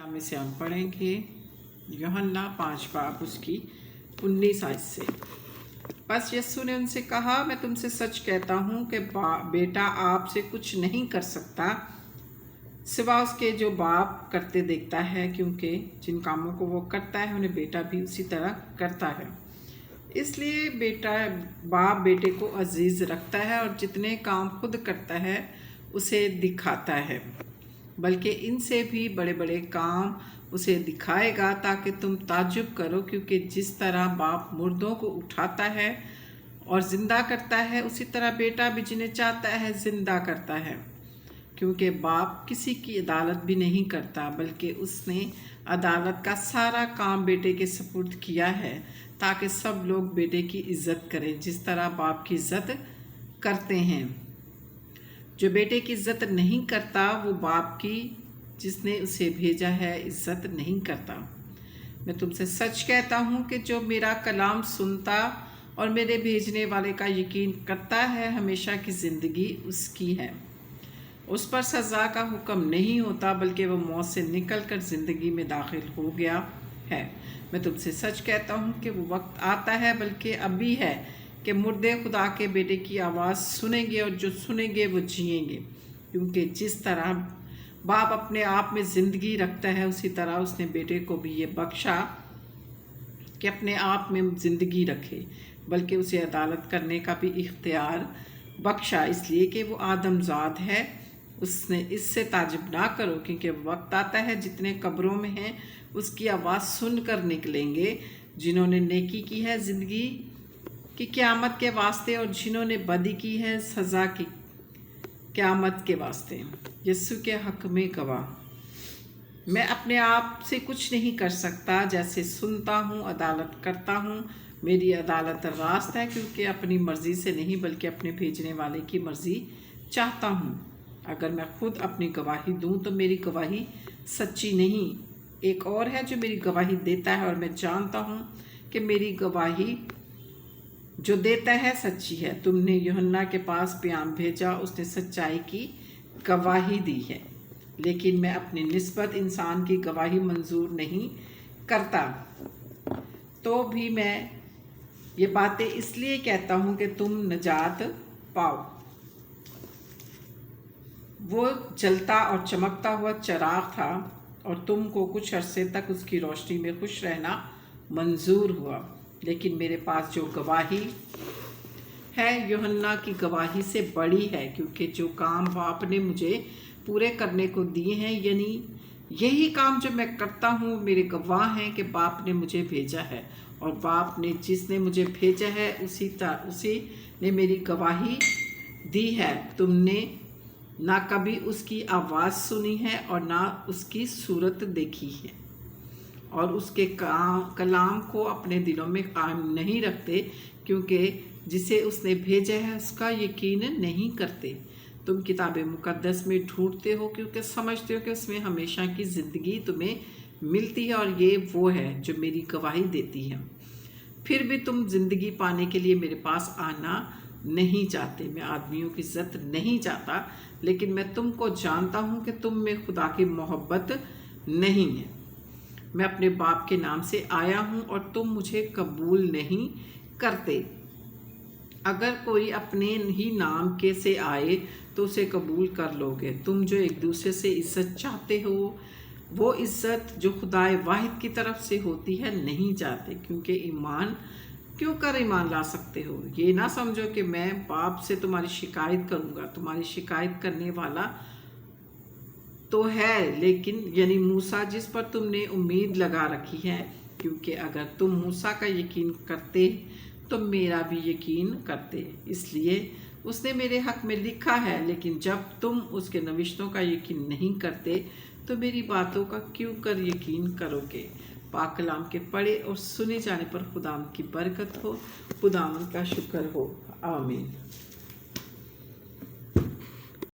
में से हम पढ़ेंगे यूहन्ना 5 बाब उसकी 19 आयत से। बस यीशु ने उनसे कहा, मैं तुमसे सच कहता हूँ कि बेटा आपसे कुछ नहीं कर सकता सिवा उसके जो बाप करते देखता है, क्योंकि जिन कामों को वो करता है उन्हें बेटा भी उसी तरह करता है। इसलिए बाप बेटे को अजीज़ रखता है और जितने काम खुद करता है उसे दिखाता है, बल्कि इनसे भी बड़े बड़े काम उसे दिखाएगा, ताकि तुम ताज्जुब करो। क्योंकि जिस तरह बाप मुर्दों को उठाता है और ज़िंदा करता है, उसी तरह बेटा भी जिन्हें चाहता है ज़िंदा करता है। क्योंकि बाप किसी की अदालत भी नहीं करता, बल्कि उसने अदालत का सारा काम बेटे के सपुर्द किया है, ताकि सब लोग बेटे की इज़्ज़त करें जिस तरह बाप की इज़्ज़त करते हैं। जो बेटे की इज़्ज़त नहीं करता वो बाप की जिसने उसे भेजा है इज़्ज़त नहीं करता। मैं तुमसे सच कहता हूँ कि जो मेरा कलाम सुनता और मेरे भेजने वाले का यकीन करता है, हमेशा की ज़िंदगी उसकी है। उस पर सज़ा का हुक्म नहीं होता, बल्कि वह मौत से निकलकर ज़िंदगी में दाखिल हो गया है। मैं तुमसे सच कहता हूँ कि वो वक्त आता है, बल्कि अभी है, कि मुर्दे खुदा के बेटे की आवाज़ सुनेंगे और जो सुनेंगे वो जिएंगे। क्योंकि जिस तरह बाप अपने आप में ज़िंदगी रखता है, उसी तरह उसने बेटे को भी ये बख्शा कि अपने आप में ज़िंदगी रखे, बल्कि उसे अदालत करने का भी इख्तियार बख्शा, इसलिए कि वो आदमजाद है। उसने इससे ताज्जुब ना करो, क्योंकि वक्त आता है जितने कब्रों में हैं उसकी आवाज़ सुनकर निकलेंगे। जिन्होंने नेकी की है ज़िंदगी की क़यामत के वास्ते, और जिन्होंने बदी की है सज़ा की क़यामत के वास्ते। यीशु के हक़ में गवाह, मैं अपने आप से कुछ नहीं कर सकता, जैसे सुनता हूँ अदालत करता हूँ। मेरी अदालत रास्त है, क्योंकि अपनी मर्ज़ी से नहीं बल्कि अपने भेजने वाले की मर्ज़ी चाहता हूँ। अगर मैं खुद अपनी गवाही दूँ तो मेरी गवाही सच्ची नहीं। एक और है जो मेरी गवाही देता है, और मैं जानता हूँ कि मेरी गवाही जो देता है सच्ची है। तुमने यूहन्ना के पास प्याम भेजा, उसने सच्चाई की गवाही दी है, लेकिन मैं अपनी निस्बत इंसान की गवाही मंजूर नहीं करता। तो भी मैं ये बातें इसलिए कहता हूँ कि तुम नजात पाओ। वो जलता और चमकता हुआ चिराग था, और तुमको कुछ अरसे तक उसकी रोशनी में खुश रहना मंजूर हुआ। लेकिन मेरे पास जो गवाही है यूहन्ना की गवाही से बड़ी है, क्योंकि जो काम बाप ने मुझे पूरे करने को दिए हैं, यानी यही काम जो मैं करता हूँ, मेरे गवाह हैं कि बाप ने मुझे भेजा है, और बाप ने जिसने मुझे भेजा है उसी ने मेरी गवाही दी है। तुमने ना कभी उसकी आवाज़ सुनी है और ना उसकी सूरत देखी है, और उसके कलाम को अपने दिलों में कायम नहीं रखते, क्योंकि जिसे उसने भेजा है उसका यकीन नहीं करते। तुम किताब मुकद्दस में ढूंढते हो, क्योंकि समझते हो कि उसमें हमेशा की ज़िंदगी तुम्हें मिलती है, और ये वो है जो मेरी गवाही देती है। फिर भी तुम ज़िंदगी पाने के लिए मेरे पास आना नहीं चाहते। मैं आदमियों की इज़्ज़त नहीं चाहता, लेकिन मैं तुमको जानता हूँ कि तुम में खुदा की मोहब्बत नहीं है। मैं अपने बाप के नाम से आया हूँ और तुम मुझे कबूल नहीं करते। अगर कोई अपने ही नाम के से आए तो उसे कबूल कर लोगे। तुम जो एक दूसरे से इज़्ज़त चाहते हो, वो इज़्ज़त जो खुदाए वाहिद की तरफ से होती है नहीं चाहते। क्योंकि ईमान क्यों कर ईमान ला सकते हो? ये ना समझो कि मैं बाप से तुम्हारी शिकायत करूँगा। तुम्हारी शिकायत करने वाला तो है, लेकिन यानी मूसा, जिस पर तुमने उम्मीद लगा रखी है। क्योंकि अगर तुम मूसा का यकीन करते तो मेरा भी यकीन करते, इसलिए उसने मेरे हक़ में लिखा है। लेकिन जब तुम उसके नविश्तों का यकीन नहीं करते तो मेरी बातों का क्यों कर यकीन करोगे? पाक कलाम के पढ़े और सुने जाने पर खुदावंद की बरकत हो, खुदावंद का शुक्र हो। आमीन।